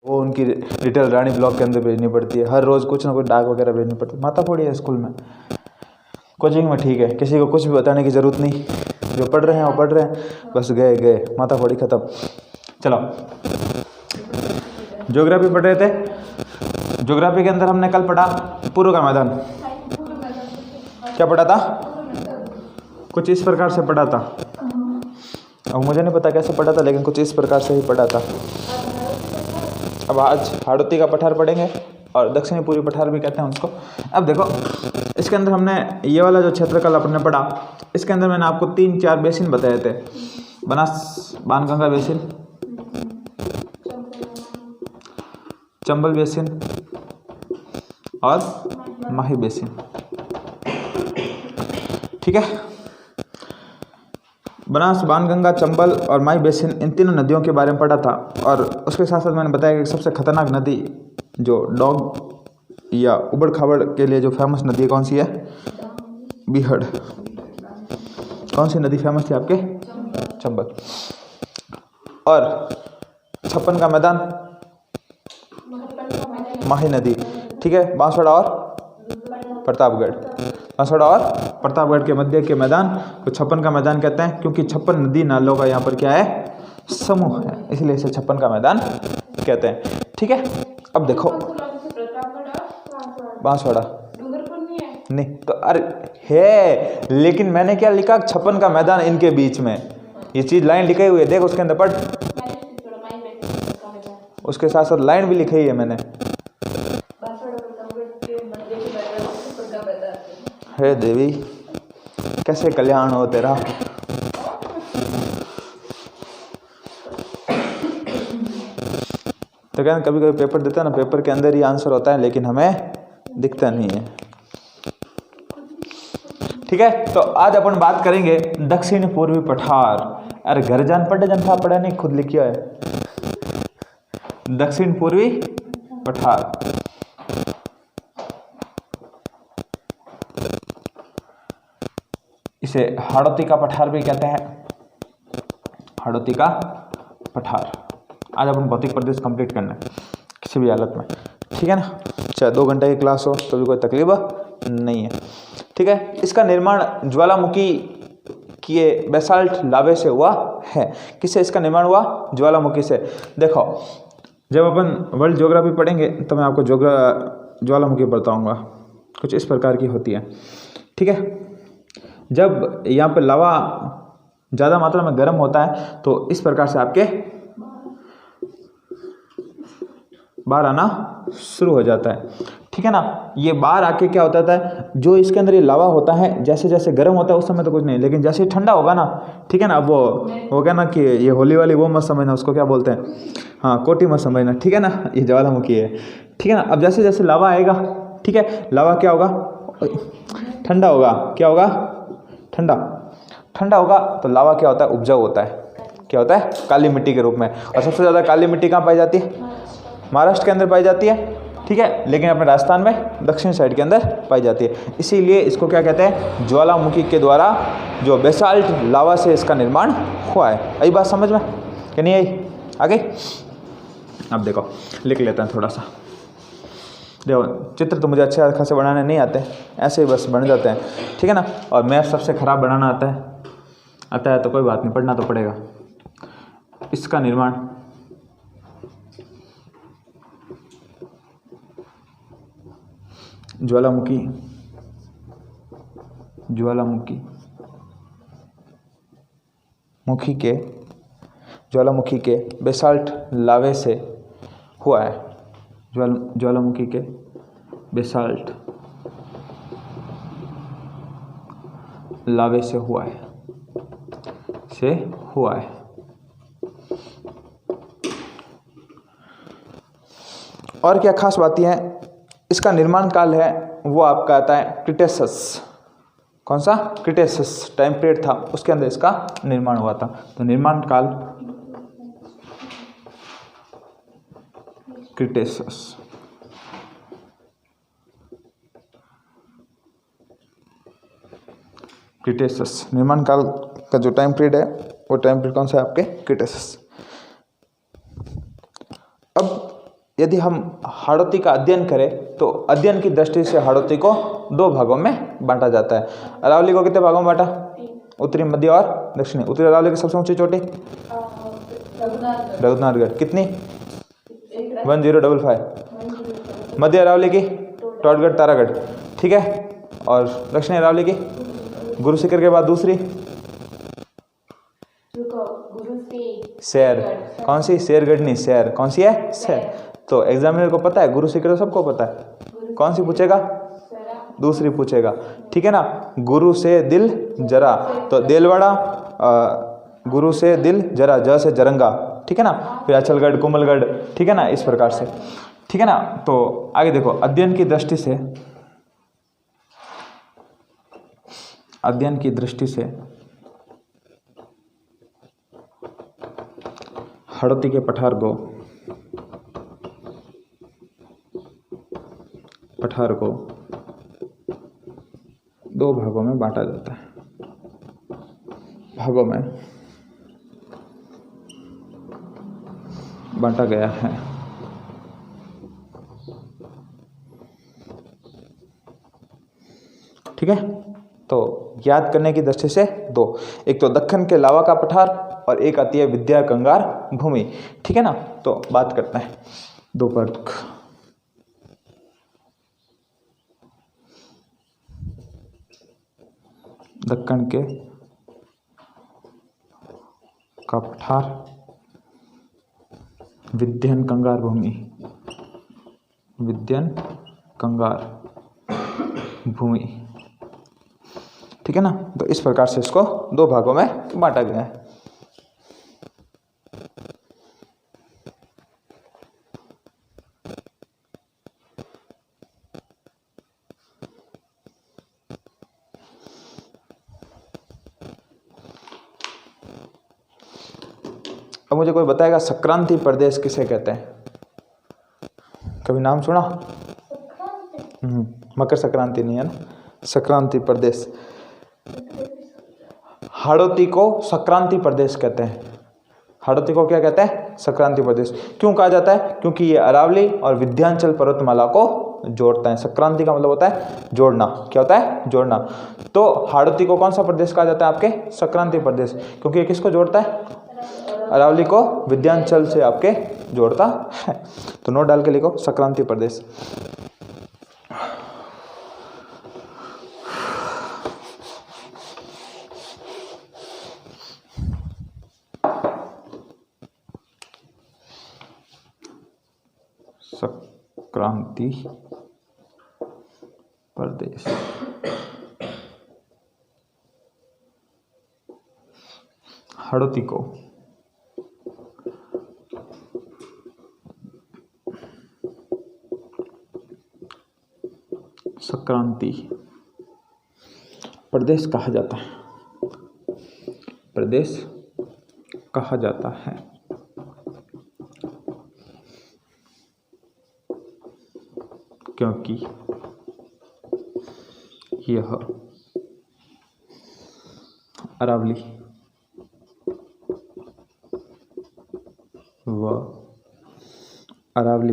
वो उनकी लिटिल रानी ब्लॉक के अंदर भेजनी पड़ती है, हर रोज़ कुछ ना कुछ डाक वगैरह भेजनी पड़ती है। माथा फोड़ी है स्कूल में। कोचिंग में ठीक है, किसी को कुछ भी बताने की ज़रूरत नहीं, जो पढ़ रहे हैं वो पढ़ रहे हैं, बस गए माथा फोड़ी ख़त्म। चलो ज्योग्राफी पढ़ रहे थे। ज्योग्राफी के अंदर हमने कल पढ़ा पूर्व का मैदान। क्या पढ़ा था? कुछ इस प्रकार से पढ़ा था। अब मुझे नहीं पता कैसे पढ़ा था, लेकिन कुछ इस प्रकार से ही पढ़ा था। अब आज हाड़ौती का पठार पढ़ेंगे और दक्षिणी पूर्वी पठार भी कहते हैं उसको। अब देखो इसके अंदर हमने ये वाला जो क्षेत्र कल अपने पढ़ा, इसके अंदर मैंने आपको 3-4 बेसिन बताए थे। बनास बाणगंगा बेसिन, चंबल बेसिन और माही बेसिन। ठीक है, बनास बाणगंगा चंबल और माही बेसिन, इन तीनों नदियों के बारे में पढ़ा था। और उसके साथ साथ मैंने बताया कि सबसे खतरनाक नदी जो डॉग या उबड़ खाबड़ के लिए जो फेमस नदी है कौन सी है? बीहड़। कौन सी नदी फेमस थी आपके? चंबल। और छप्पन का मैदान माही नदी। ठीक है, बांसवाड़ा और प्रतापगढ़। बांसवाड़ा और प्रतापगढ़ के मध्य के मैदान को छप्पन का मैदान कहते हैं, क्योंकि 56 नदी नालों का यहाँ पर क्या है? समूह है, इसलिए इसे छप्पन का मैदान कहते हैं। ठीक है, अब देखो बांसवाड़ा नहीं तो अरे है, लेकिन मैंने क्या लिखा? 56 का मैदान इनके बीच में, ये चीज लाइन लिखी हुई है, देख उसके अंदर पढ़। उसके साथ साथ लाइन भी लिखी है मैंने। हे देवी, कैसे कल्याण हो तेरा। तो क्या कभी कभी पेपर देता है ना, पेपर के अंदर ही आंसर होता है, लेकिन हमें दिखता नहीं है। ठीक है, तो आज अपन बात करेंगे दक्षिण पूर्वी पठार। अरे घर जान पढ़े जन था, पढ़ा नहीं, खुद लिखिया है। दक्षिण पूर्वी पठार। इसे हाड़ौती का पठार भी कहते हैं, हाड़ौती का पठार। आज अपन भौतिक प्रदेश कंप्लीट करना है किसी भी हालत में, ठीक है ना। चाहे 2 घंटे की क्लास हो तो भी कोई तकलीफ नहीं है। ठीक है, इसका निर्माण ज्वालामुखी किए बेसाल्ट लावे से हुआ है। किससे इसका निर्माण हुआ? ज्वालामुखी से। देखो जब अपन वर्ल्ड ज्योग्राफी पढ़ेंगे तो मैं आपको ज्वालामुखी बताऊंगा, कुछ इस प्रकार की होती है। ठीक है, जब यहाँ पे लावा ज़्यादा मात्रा में गर्म होता है तो इस प्रकार से आपके बाहर आना शुरू हो जाता है। ठीक है ना, ये बाहर आके क्या होता है, जो इसके अंदर ये लावा होता है जैसे जैसे गर्म होता है उस समय तो कुछ नहीं, लेकिन जैसे ही ठंडा होगा ना, ठीक है ना, अब वो क्या ना कि ये होली वाली वो मत समझना, उसको क्या बोलते हैं, हाँ कोटी मत समझना, ठीक है ना, ये ज्वालामुखी है। ठीक है ना, अब जैसे जैसे लावा आएगा, ठीक है, लावा क्या होगा? ठंडा होगा। क्या होगा? ठंडा होगा तो लावा क्या होता है? उपजाऊ होता है। क्या होता है? काली मिट्टी के रूप में। और सबसे ज़्यादा काली मिट्टी कहाँ पाई जाती है? महाराष्ट्र के अंदर पाई जाती है। ठीक है, लेकिन अपने राजस्थान में दक्षिण साइड के अंदर पाई जाती है। इसीलिए इसको क्या कहते हैं? ज्वालामुखी के द्वारा जो बेसाल्ट लावा से इसका निर्माण हुआ है। आई बात समझ में कि नहीं आई? आगे अब देखो लिख लेते हैं थोड़ा सा। देखो चित्र तो मुझे अच्छे खासे बनाने नहीं आते, ऐसे ही बस बन जाते हैं, ठीक है ना। और मैप सबसे ख़राब बनाना आता है तो कोई बात नहीं, पढ़ना तो पड़ेगा। इसका निर्माण ज्वालामुखी के बेसाल्ट लावे से हुआ है। ज्वालामुखी के बेसाल्ट लावे से हुआ है। और क्या खास बातें हैं? इसका निर्माण काल है वो आपका आता है क्रिटेशस। कौन सा? क्रिटेशस टाइम पीरियड था, उसके अंदर इसका निर्माण हुआ था। तो निर्माण काल क्रिटेशस। निर्माण काल का जो टाइम पीरियड है वो टाइम पीरियड कौन सा है? आपके क्रिटेशस। अब यदि हम हाड़ौती का अध्ययन करें तो अध्ययन की दृष्टि से हाड़ौती को 2 भागों में बांटा जाता है। अरावली को कितने भागों में बांटा? उत्तरी, मध्य और दक्षिणी। उत्तरी अरावली की सबसे ऊंची चोटी रघुनाथगढ़, कितनी? 1055। मध्य अरावली की टोटगढ़ तारागढ़, ठीक है। और दक्षिणी अरावली की गुरु शिखर के बाद दूसरी शेर, कौन सी? शेरगढ़ नहीं, शेर। कौन सी है? शेर। तो एग्जामिनर को पता है, गुरु शिखर सबको पता है। कौन सी पूछेगा? दूसरी पूछेगा, ठीक है ना। गुरु से दिल जरा, तो देलवाड़ा, गुरु से दिल जरा, ज से जरंगा, ठीक है ना। फिर अचलगढ़, कोमलगढ़, ठीक है ना, इस प्रकार से, ठीक है ना। तो आगे देखो, अध्ययन की दृष्टि से, अध्ययन की दृष्टि से हाड़ौती के पठार को 2 भागों में बांटा जाता है। भागों में बांटा गया है। ठीक है, तो याद करने की दृष्टि से 2, एक तो दक्कन के लावा का पठार और एक आती है विद्या कंगार भूमि, ठीक है ना। तो बात करते हैं 2 वर्ग। दक्कन के का पठार, विद्यन कंगार भूमि, विद्यन कंगार भूमि, ठीक है ना। तो इस प्रकार से इसको 2 भागों में बांटा गया है। अब मुझे कोई बताएगा संक्रांति प्रदेश किसे कहते हैं? कभी नाम सुना? मकर संक्रांति नहीं है ना, संक्रांति प्रदेश। हाड़ौती को संक्रांति प्रदेश कहते हैं। हाड़ौती को क्या कहते हैं? संक्रांति प्रदेश। क्यों कहा जाता है? क्योंकि ये अरावली और विंध्याचल पर्वतमाला को जोड़ता है। संक्रांति का मतलब होता है जोड़ना। क्या होता है? जोड़ना। तो हाड़ौती को कौन सा प्रदेश कहा जाता है आपके? संक्रांति प्रदेश, क्योंकि ये किसको जोड़ता है? अरावली को विंध्याचल से आपके जोड़ता है। तो नोट डाल के लिखो संक्रांति प्रदेश। संक्रांति प्रदेश। हाड़ौती को संक्रांति प्रदेश कहा जाता है। प्रदेश कहा जाता है क्योंकि यह अरावली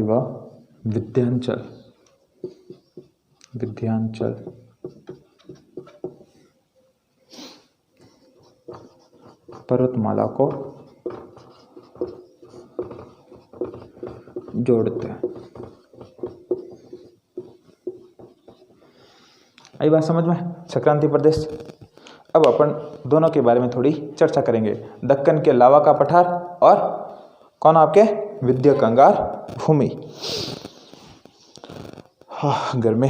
व विंध्याचल पर्वतमाला को जोड़ते हैं। आई बात समझ में? संक्रांति प्रदेश। अब अपन दोनों के बारे में थोड़ी चर्चा करेंगे। दक्कन के लावा का पठार और कौन आपके? विद्या कंगार भूमि। हाँ, गर्मी।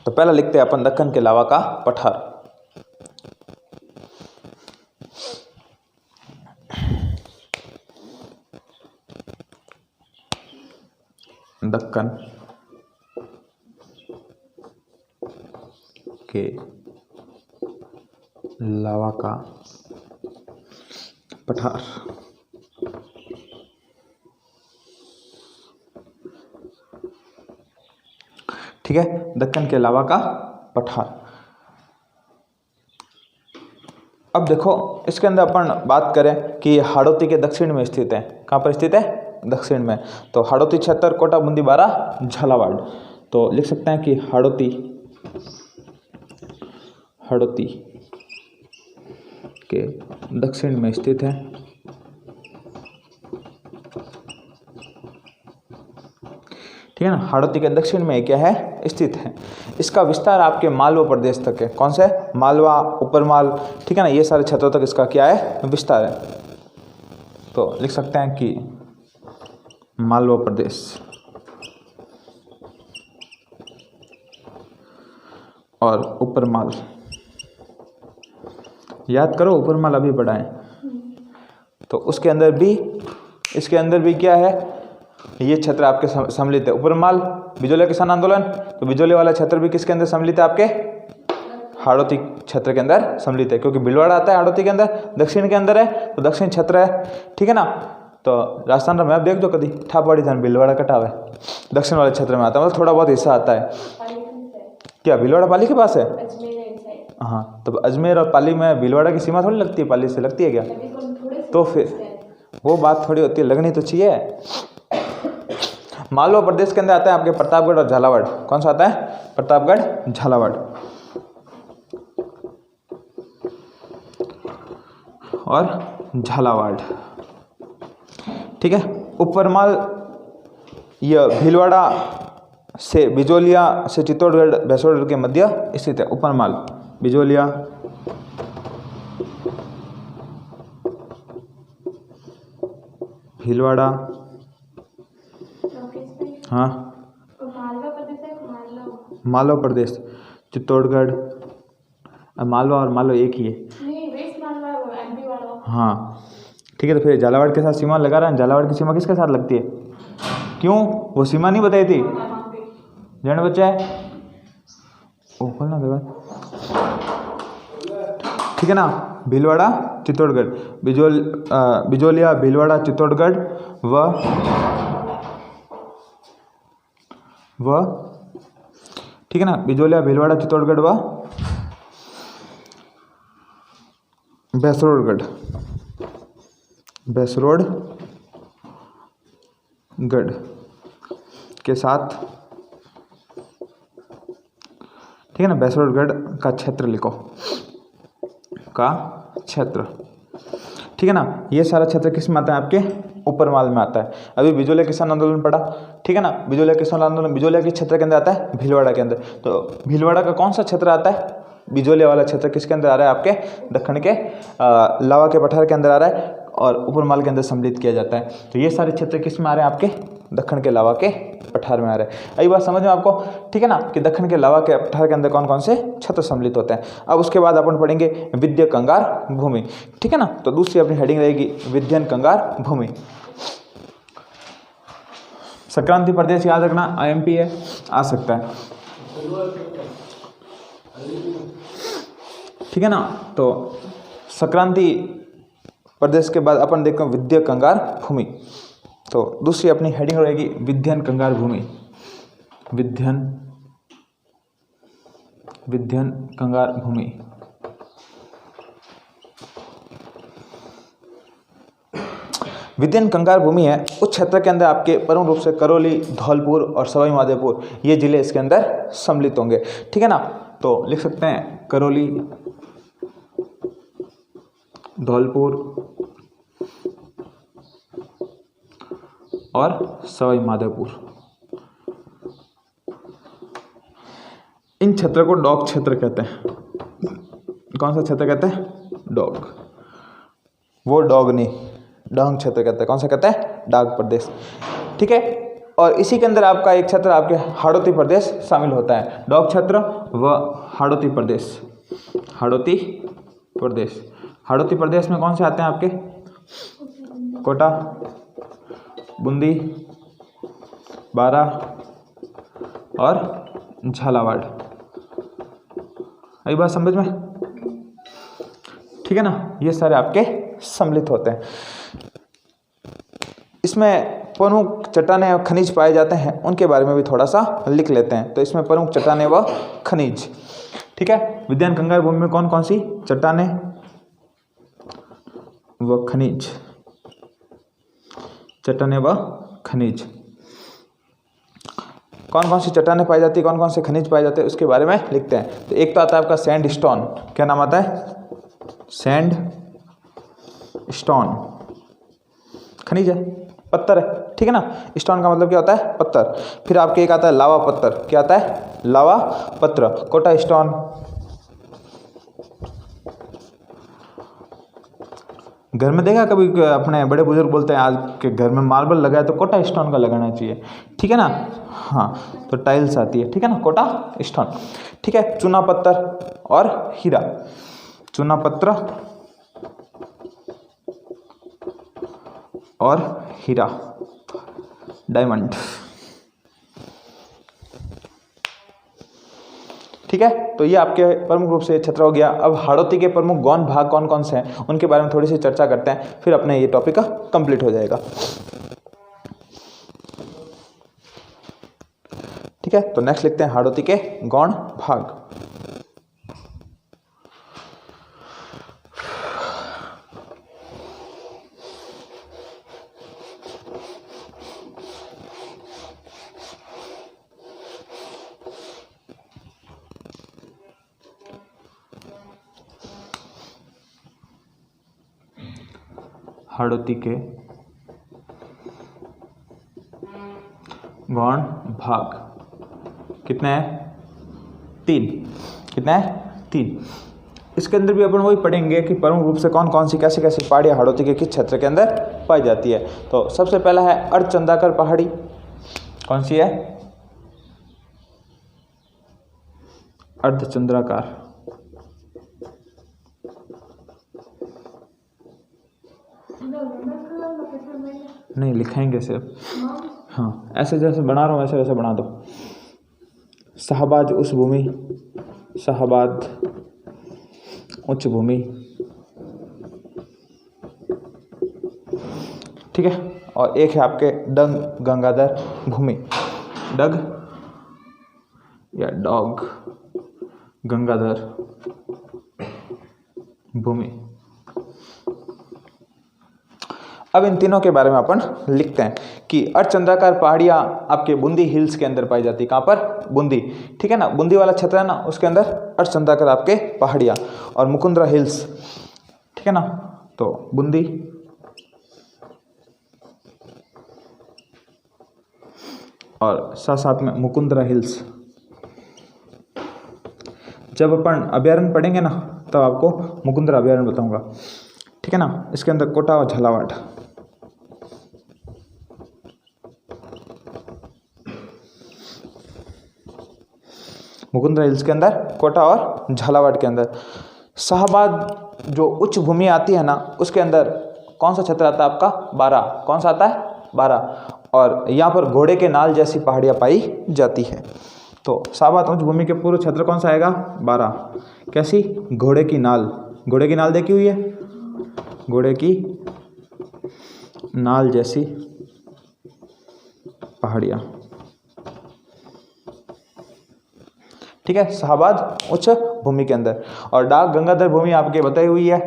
तो पहला लिखते हैं अपन दक्कन के लावा का पठार। दक्कन के लावा का पठार ठीक है, दक्कन के अलावा का पठार। अब देखो इसके अंदर अपन बात करें कि हाड़ौती के दक्षिण में स्थित है। कहाँ पर स्थित है? दक्षिण में। तो हाड़ौती, छतर, कोटा, बूंदी, बारा, झालावाड़। तो लिख सकते हैं कि हाड़ौती के दक्षिण में स्थित है। ठीक है ना, हाड़ौती के दक्षिण में क्या है? स्थित है। इसका विस्तार आपके मालवा प्रदेश तक है। कौन से? मालवा, ऊपरमाल, ठीक है ना, ये सारे क्षेत्रों तक इसका क्या है? विस्तार है। तो लिख सकते हैं कि मालवा प्रदेश और ऊपरमाल। याद करो, ऊपरमाल अभी पढ़ा है। तो उसके अंदर भी, इसके अंदर भी क्या है? ये क्षेत्र आपके सम्मिलित है। ऊपरमाल, बिजोलिया किसान आंदोलन, तो बिजोलिया वाला क्षेत्र भी किसके अंदर सम्मिलित है? आपके हाड़ौती क्षेत्र के अंदर सम्मिलित है, क्योंकि भीलवाड़ा आता है हाड़ौती के अंदर, दक्षिण के अंदर है, तो दक्षिण क्षेत्र है। ठीक है ना। तो राजस्थान का मैप देख दो कभी, ठापवाड़ी धान भीलवाड़ा कटा हुआ है, दक्षिण वाले क्षेत्र में आता है, मतलब थोड़ा बहुत हिस्सा आता है। क्या भीलवाड़ा पाली के पास है? हाँ, तो अजमेर और पाली में भीलवाड़ा की सीमा थोड़ी लगती है, पाली से लगती है क्या? तो फिर वो बात थोड़ी होती है, लगनी तो चाहिए। मालवा प्रदेश के अंदर आता है आपके प्रतापगढ़ और झालावाड़। कौन सा आता है? प्रतापगढ़, झालावाड़ और झालावाड़। ठीक है। ऊपरमाल यह भीलवाड़ा से, बिजोलिया से चित्तौड़गढ़, भैंसवाड़ा के मध्य स्थित है। ऊपरमाल, बिजोलिया, भीलवाड़ा, हाँ, मालवा प्रदेश, चित्तौड़गढ़, मालवा और मालवा एक ही है। हाँ, ठीक है। तो फिर झालावाड़ के साथ सीमा लगा रहा है। झालावाड़ की सीमा किसके साथ लगती है? क्यों? वो सीमा नहीं बताई थी? जान बच्चा है ओ खोलना देगा। ठीक है ना। भीलवाड़ा, चित्तौड़गढ़, बिजोलिया, भीलवाड़ा, चित्तौड़गढ़ व ठीक है ना, बिजोलिया, भीलवाड़ा, चित्तौड़गढ़ व भैंसवाड़गढ़ के साथ, ठीक है ना, भैंसवाड़गढ़ का क्षेत्र लिखो, का क्षेत्र। ठीक है ना। ये सारा क्षेत्र किस में आता है? आपके ऊपरमाल में आता है। अभी बिजोलिया किसान आंदोलन पढ़ा, ठीक है ना। बिजोलिया किसान आंदोलन बिजोलिया के क्षेत्र के अंदर आता है, भीलवाड़ा के अंदर। तो भीलवाड़ा का कौन सा क्षेत्र आता है? बिजोलिया वाला क्षेत्र किसके अंदर आ रहा है? आपके दक्षिण के लावा के पठार के अंदर आ रहा है और ऊपरमाल के अंदर सम्मिलित किया जाता है। तो ये सारे क्षेत्र किस में आ रहे हैं? आपके दक्षिण के लावा के पठार में आ रहे हैं। यही बात समझ में आपको? ठीक है ना, कि दक्षिण के लावा के पठार के अंदर कौन कौन से क्षेत्र सम्मिलित होते हैं। अब उसके बाद अपन पढ़ेंगे विंध्य कंगार भूमि। ठीक है ना। तो दूसरी अपनी हेडिंग रहेगी विंध्य कंगार भूमि। संक्रांति प्रदेश याद रखना, IMP है, आ सकता है। ठीक है ना। तो संक्रांति प्रदेश के बाद अपन देखते हैं विंध्य कंगार भूमि। तो दूसरी अपनी हेडिंग रहेगी विंध्य कंगार भूमि। विंध्य कंगार भूमि। विंध्य कंगार भूमि है उस क्षेत्र के अंदर आपके प्रमुख रूप से करौली, धौलपुर और सवाई माधोपुर ये जिले इसके अंदर सम्मिलित होंगे। ठीक है ना। तो लिख सकते हैं करौली, धौलपुर और सवाई माधोपुर। इन क्षेत्र को डॉग क्षेत्र कहते हैं। कौन सा क्षेत्र कहते हैं? डॉग। वो डॉग नहीं, डांग क्षेत्र कहते हैं। कौन सा कहते हैं? डांग प्रदेश। ठीक है। और इसी के अंदर आपका एक क्षेत्र आपके हाड़ौती प्रदेश शामिल होता है। डॉग क्षेत्र व हाड़ौती प्रदेश। हाड़ौती प्रदेश, हाड़ौती प्रदेश में कौन से आते हैं आपके? कोटा, बूंदी, बारा और झालावाड़। यही बात समझ में? ठीक है ना। ये सारे आपके सम्मिलित होते हैं। इसमें प्रमुख चट्टानें और खनिज पाए जाते हैं उनके बारे में भी थोड़ा सा लिख लेते हैं। तो इसमें प्रमुख चट्टानें व खनिज, ठीक है। विद्यमान कंगार भूमि में कौन कौन सी चट्टानें व खनिज, चट्टानें व खनिज, कौन कौन सी चट्टानें पाई जाती है, कौन कौन से खनिज पाए जाते हैं, उसके बारे में लिखते हैं। तो एक तो आता है आपका सैंड स्टोन, क्या नाम आता है, सैंड स्टोन, खनिज है, पत्थर है, ठीक है ना। स्टोन का मतलब क्या होता है, पत्थर। फिर आपके एक आता है लावा पत्थर, क्या आता है, लावा पत्थर, कोटा स्टोन। घर में देखा कभी अपने बड़े बुजुर्ग बोलते हैं आज के घर में मार्बल लगा है तो कोटा स्टोन का लगाना चाहिए, ठीक है ना। हाँ, तो टाइल्स आती है, ठीक है ना, कोटा स्टोन, ठीक है। चूना पत्थर और हीरा, चूना पत्थर और हीरा, डायमंड, ठीक है। तो ये आपके प्रमुख रूप से क्षेत्र हो गया। अब हाड़ौती के प्रमुख गौण भाग कौन कौन से हैं उनके बारे में थोड़ी सी चर्चा करते हैं, फिर अपने ये टॉपिक कंप्लीट हो जाएगा, ठीक है। तो नेक्स्ट लिखते हैं हाड़ौती के गौण भाग। हाड़ौती के गौण भाग कितने हैं, 3, कितने हैं, 3। इसके अंदर भी अपन वही पढ़ेंगे कि प्रमुख रूप से कौन कौन सी कैसी कैसी पहाड़ियाँ हाड़ौती के किस क्षेत्र के अंदर पाई जाती है। तो सबसे पहला है अर्धचंद्राकार पहाड़ी, कौन सी है, अर्धचंद्राकार, नहीं लिखाएंगे सिर्फ, हाँ ऐसे जैसे बना रहा हूँ वैसे वैसे बना दो। शाहबाज उस भूमि, शाहबाद उच्च भूमि, ठीक है। और एक है आपके डग गंगाधर भूमि, डग या डॉग गंगाधर भूमि। अब इन तीनों के बारे में अपन लिखते हैं कि अर्धचंद्राकार पहाड़ियाँ आपके बूंदी हिल्स के अंदर पाई जाती है, कहाँ पर, बूंदी, ठीक है ना, बूंदी वाला क्षेत्र है ना, उसके अंदर अर्धचंद्राकार आपके पहाड़ियाँ, और मुकुंदरा हिल्स, ठीक है ना। तो बूंदी और साथ साथ में मुकुंदरा हिल्स। जब अपन अभ्यारण्य पढ़ेंगे ना तब आपको मुकुंदरा अभ्यारण्य बताऊंगा, ठीक है ना। इसके अंदर कोटा और झालावाड़, मुकुंदरा हिल्स के अंदर, कोटा और झालावाड़ के अंदर। शाहबाद जो उच्च भूमि आती है ना उसके अंदर कौन सा क्षेत्र आता है आपका, 12, कौन सा आता है, 12। और यहाँ पर घोड़े के नाल जैसी पहाड़ियाँ पाई जाती है। तो शाहबाद उच्च भूमि के पूर्व क्षेत्र कौन सा आएगा, 12, कैसी, घोड़े की नाल, घोड़े की नाल देखी हुई है, घोड़े की नाल जैसी पहाड़ियाँ, ठीक है, शाहबाद उच्च भूमि के अंदर। और डाक गंगाधर भूमि आपके बताई हुई है,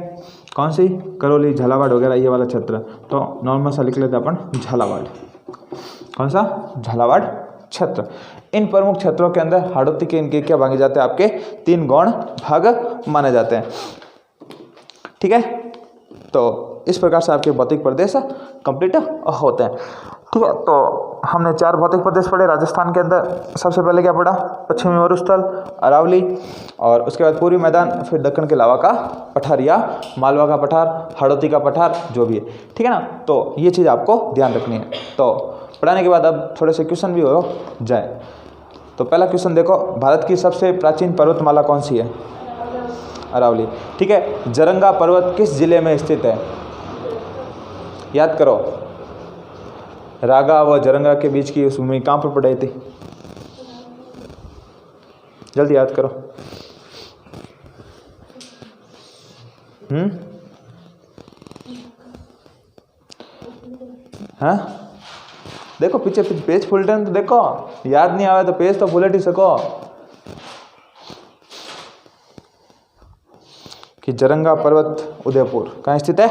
कौन सी, करौली, झालावाड़ वगैरह ये वाला क्षेत्र। तो नॉर्मल सा लिख लेते हैं अपन झालावाड़, कौन सा, झालावाड़ क्षेत्र। इन प्रमुख क्षेत्रों के अंदर हाड़ौती के इनके क्या मांगे जाते हैं, आपके 3 गौण भाग माने जाते हैं, ठीक है। तो इस प्रकार से आपके भौतिक प्रदेश कंप्लीट होते हैं, ठीक है। तो हमने 4 भौतिक प्रदेश पढ़े राजस्थान के अंदर। सबसे पहले क्या पढ़ा, पश्चिमी मरुस्थल, अरावली, और उसके बाद पूर्वी मैदान, फिर दक्कन के लावा का पठार या मालवा का पठार, हाड़ौती का पठार, जो भी है, ठीक है ना। तो ये चीज़ आपको ध्यान रखनी है। तो पढ़ाने के बाद अब थोड़े से क्वेश्चन भी हो जाए। तो पहला क्वेश्चन देखो, भारत की सबसे प्राचीन पर्वतमाला कौन सी है, अरावली, ठीक है। जरंगा पर्वत किस जिले में स्थित है, याद करो, रागा व जरंगा के बीच की उस भूमि कहाँ पर पड़ी थी, जल्दी याद करो। हाँ, देखो पीछे पेज फुल टाइम तो देखो, याद नहीं आवे तो पेज तो फुलट ही सको कि जरंगा पर्वत उदयपुर कहाँ स्थित है?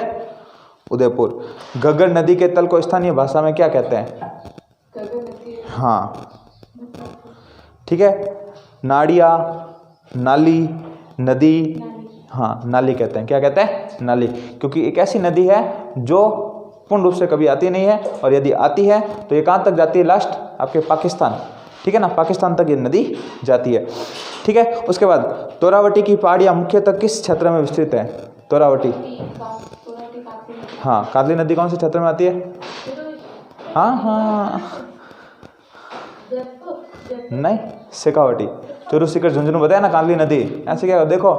उदयपुर। घग्गर नदी के तल को स्थानीय भाषा में क्या कहते हैं? हाँ ठीक है, नाड़िया, नाली, नदी, हाँ नाली कहते हैं। क्या कहते हैं? नाली, क्योंकि एक ऐसी नदी है जो पूर्ण रूप से कभी आती नहीं है, और यदि आती है तो ये कहाँ तक जाती है? लास्ट आपके पाकिस्तान, ठीक है ना, पाकिस्तान तक ये नदी जाती है। ठीक है, उसके बाद तोरावटी की पहाड़ियाँ मुख्यतः किस क्षेत्र में विस्तृत है? तोरावटी, हाँ कादली नदी कौन से क्षेत्र में आती है? हाँ हाँ नहीं, शेखावटी, चोरू सीकर झुंझुनू बताया ना, कादली नदी ऐसे क्या देखो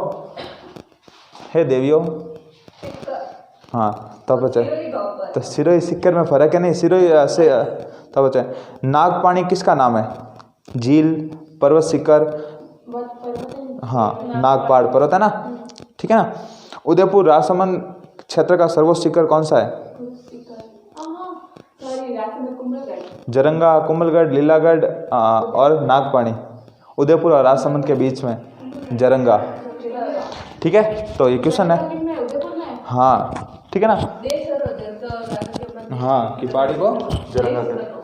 हे देवियों, हाँ तब बचे तो सिरोही सिक्कर में फर्क है नहीं, सिरोही से तब बचे। नागपानी किसका नाम है? झील, पर्वत, शिखर, हाँ नागपाड़ पर्वत है ना, ठीक है ना। उदयपुर राजसमंद क्षेत्र का सर्वोच्च शिखर कौन सा है? जरंगा, कुंभलगढ़, लीलागढ़ और नागपानी। उदयपुर और राजसमंद के बीच में जरंगा, ठीक है। तो ये क्वेश्चन है, हाँ ठीक है ना, हाँ कि पहाड़ी को जरंगा कहते हैं।